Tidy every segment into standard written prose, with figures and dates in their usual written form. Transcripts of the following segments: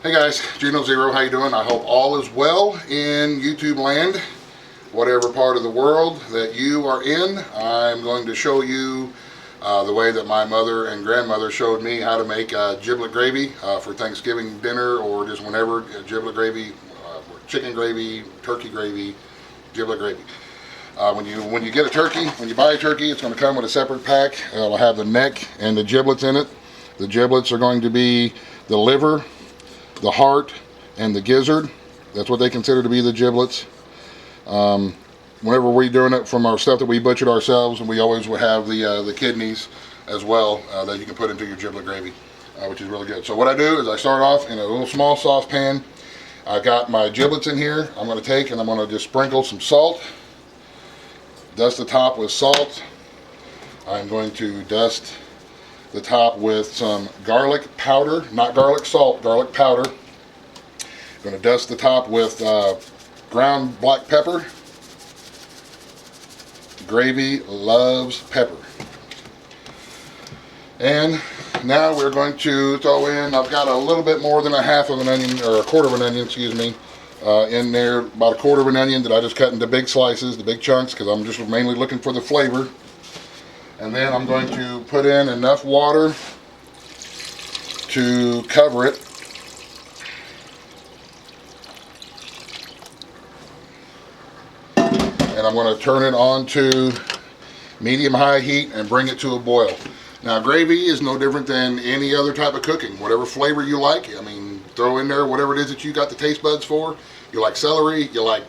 Hey guys, Geno Zero, how you doing? I hope all is well in YouTube land. Whatever part of the world that you are in, I'm going to show you the way that my mother and grandmother showed me how to make giblet gravy for Thanksgiving dinner or just whenever. Giblet gravy, chicken gravy, turkey gravy, giblet gravy. When you get a turkey, when you buy a turkey, it's going to come with a separate pack. It'll have the neck and the giblets in it. The giblets are going to be the liver, the heart, and the gizzard. That's what they consider to be the giblets. Whenever we're doing it from our stuff that we butchered ourselves, and we always will have the kidneys as well that you can put into your giblet gravy, which is really good. So what I do is I start off in a little small saucepan. I got my giblets in here. I'm going to take and I'm going to just sprinkle some salt. Dust the top with salt. I'm going to dust the top with some garlic powder, not garlic salt, garlic powder. I'm going to dust the top with ground black pepper. Gravy loves pepper. And now we're going to throw in, I've got a little bit more than a half of an onion, or a quarter of an onion, excuse me, in there, about a quarter of an onion that I just cut into big slices, the big chunks, because I'm just mainly looking for the flavor. And then I'm going to put in enough water to cover it. And I'm going to turn it on to medium-high heat and bring it to a boil. Now, gravy is no different than any other type of cooking. Whatever flavor you like, I mean, throw in there whatever it is that you got the taste buds for. You like celery, you like,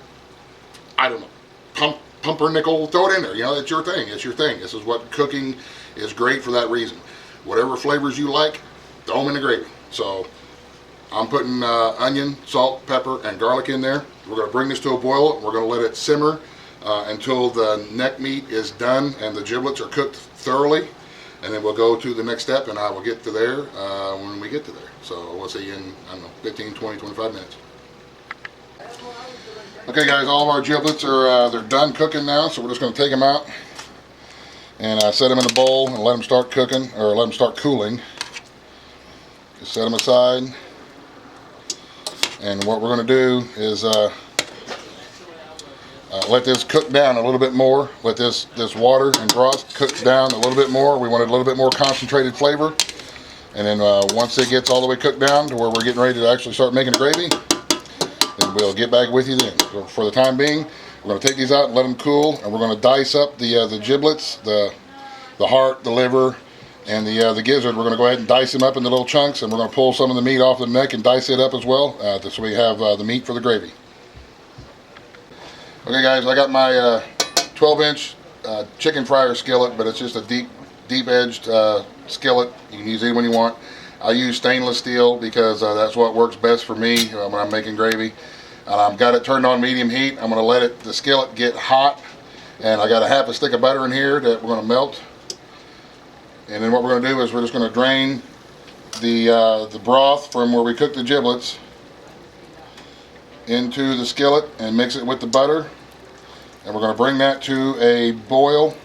I don't know, pumpernickel, throw it in there. You know, it's your thing. It's your thing. This is what cooking is great for that reason. Whatever flavors you like, throw them in the gravy. So I'm putting onion, salt, pepper, and garlic in there. We're going to bring this to a boil. We're going to let it simmer until the neck meat is done and the giblets are cooked thoroughly. And then we'll go to the next step, and I will get to there when we get to there. So we'll see you in, I don't know, 15, 20, 25 minutes. Okay guys, all of our giblets are they're done cooking now, so we're just going to take them out and set them in a bowl and let them start cooking, or let them start cooling. Just set them aside, and what we're going to do is let this cook down a little bit more. Let this water and broth cook down a little bit more. We want a little bit more concentrated flavor, and then once it gets all the way cooked down to where we're getting ready to actually start making the gravy, then we'll get back with you then. For the time being, we're going to take these out and let them cool, and we're going to dice up the giblets, the heart, the liver, and the gizzard. We're going to go ahead and dice them up into little chunks, and we're going to pull some of the meat off the neck and dice it up as well, so we have the meat for the gravy. Okay guys, I got my 12-inch chicken fryer skillet, but it's just a deep-edged skillet. You can use any one you want. I use stainless steel because that's what works best for me when I'm making gravy. I've got it turned on medium heat. I'm going to let the skillet get hot, and I got a half a stick of butter in here that we're going to melt. And then what we're going to do is we're just going to drain the broth from where we cooked the giblets into the skillet and mix it with the butter, and we're going to bring that to a boil.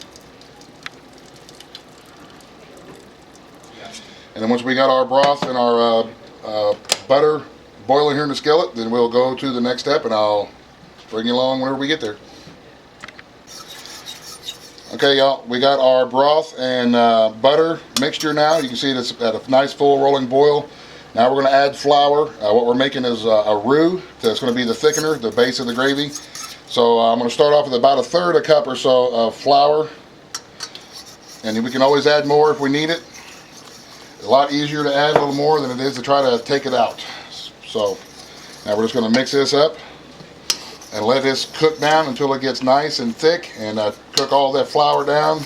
And then once we got our broth and our butter boiling here in the skillet, then we'll go to the next step, and I'll bring you along whenever we get there. Okay y'all, we got our broth and butter mixture now. You can see it's at a nice full rolling boil. Now we're going to add flour. What we're making is a roux that's going to be the thickener, the base of the gravy. So I'm going to start off with about 1/3 cup or so of flour. And we can always add more if we need it. A lot easier to add a little more than it is to try to take it out. So now we're just going to mix this up and let this cook down until it gets nice and thick, and cook all that flour down.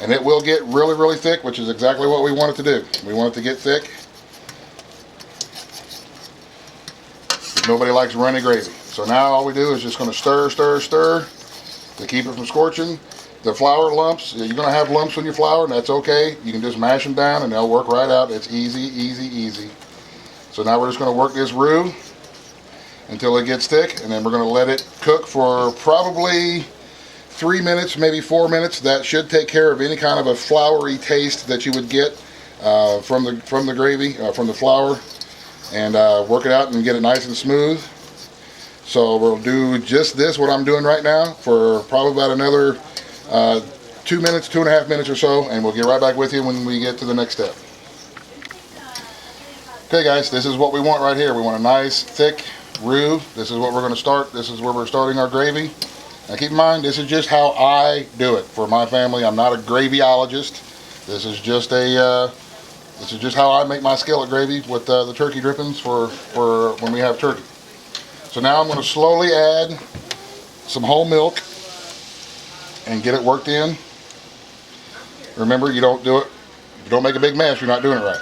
And it will get really, really thick, which is exactly what we want it to do. We want it to get thick. Nobody likes runny gravy. So now all we do is just going to stir to keep it from scorching. The flour lumps, you're going to have lumps on your flour, and that's okay. You can just mash them down and they'll work right out. It's easy, easy, easy. So now we're just going to work this roux until it gets thick, and then we're going to let it cook for probably 3 minutes, maybe 4 minutes. That should take care of any kind of a floury taste that you would get from the gravy, from the flour. and work it out and get it nice and smooth. So we'll do just this, what I'm doing right now, for probably about another 2 minutes, 2.5 minutes or so, and we'll get right back with you when we get to the next step. Okay guys, this is what we want right here. We want a nice thick roux. This is what we're going to start. This is where we're starting our gravy. Now keep in mind, this is just how I do it for my family. I'm not a gravyologist. This is just how I make my skillet gravy with the turkey drippings for when we have turkey. So now I'm going to slowly add some whole milk and get it worked in. Remember, you don't make a big mess, you're not doing it right.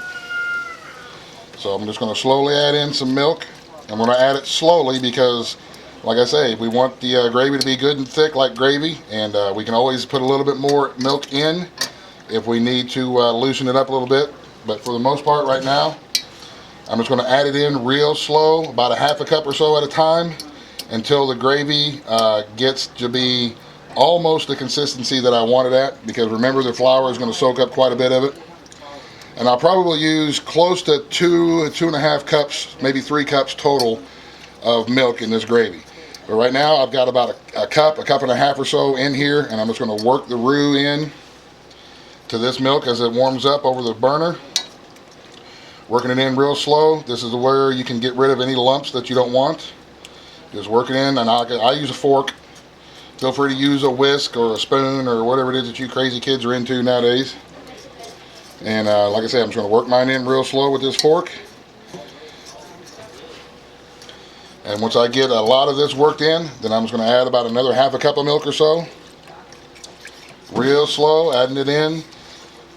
So I'm just going to slowly add in some milk. I'm going to add it slowly because, like I say, we want the gravy to be good and thick like gravy, and we can always put a little bit more milk in if we need to loosen it up a little bit. But for the most part right now, I'm just going to add it in real slow, about a half a cup or so at a time, until the gravy gets to be almost the consistency that I want it at, because remember, the flour is going to soak up quite a bit of it. And I'll probably use close to 2.5 cups, maybe 3 cups total of milk in this gravy. But right now I've got about a cup and a half or so in here, and I'm just going to work the roux in to this milk as it warms up over the burner. Working it in real slow. This is where you can get rid of any lumps that you don't want. Just work it in, and I use a fork. Feel free to use a whisk or a spoon or whatever it is that you crazy kids are into nowadays. And like I said, I'm just going to work mine in real slow with this fork. And once I get a lot of this worked in, then I'm just going to add about another half a cup of milk or so. Real slow, adding it in.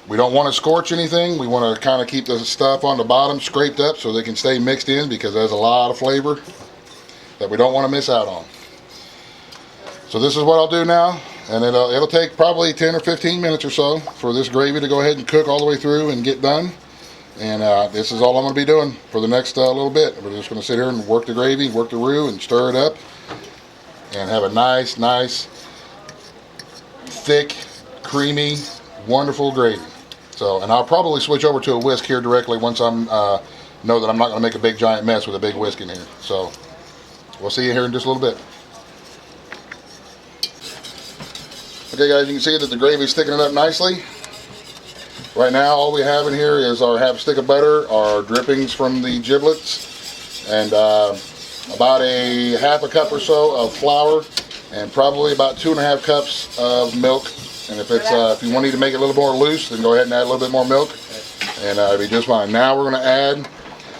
We don't want to scorch anything. We want to kind of keep the stuff on the bottom scraped up so they can stay mixed in, because there's a lot of flavor that we don't want to miss out on. So this is what I'll do now, and it'll take probably 10 or 15 minutes or so for this gravy to go ahead and cook all the way through and get done. And this is all I'm going to be doing for the next little bit. We're just going to sit here and work the gravy, work the roux, and stir it up, and have a nice, thick, creamy, wonderful gravy. So, and I'll probably switch over to a whisk here directly once I'm know that I'm not going to make a big giant mess with a big whisk in here. So we'll see you here in just a little bit. Okay guys, you can see that the gravy is thickening up nicely. Right now all we have in here is our half stick of butter, our drippings from the giblets, and about a half a cup or so of flour, and probably about 2.5 cups of milk. And if you want to make it a little more loose, then go ahead and add a little bit more milk, and it'll be just fine. Now we're going to add,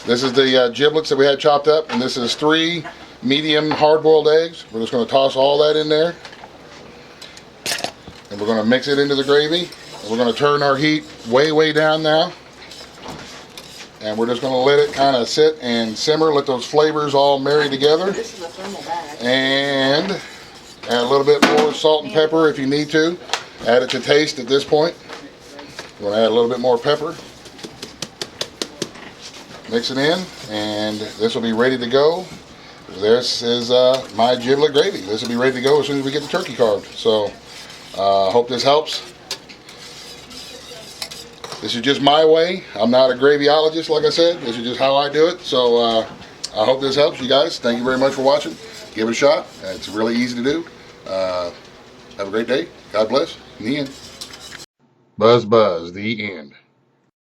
this is the giblets that we had chopped up, and this is 3 medium hard-boiled eggs. We're just going to toss all that in there, and we're going to mix it into the gravy. And we're going to turn our heat way down now, and we're just going to let it kind of sit and simmer, let those flavors all marry together. This is a thermal bag. And add a little bit more salt and pepper if you need to. Add it to taste at this point. You want to add a little bit more pepper. Mix it in, and this will be ready to go. This is my giblet gravy. This will be ready to go as soon as we get the turkey carved. So hope this helps. This is just my way. I'm not a gravyologist, like I said. This is just how I do it. So I hope this helps you guys. Thank you very much for watching. Give it a shot. It's really easy to do. Have a great day. God bless. In the end. Buzz, the end.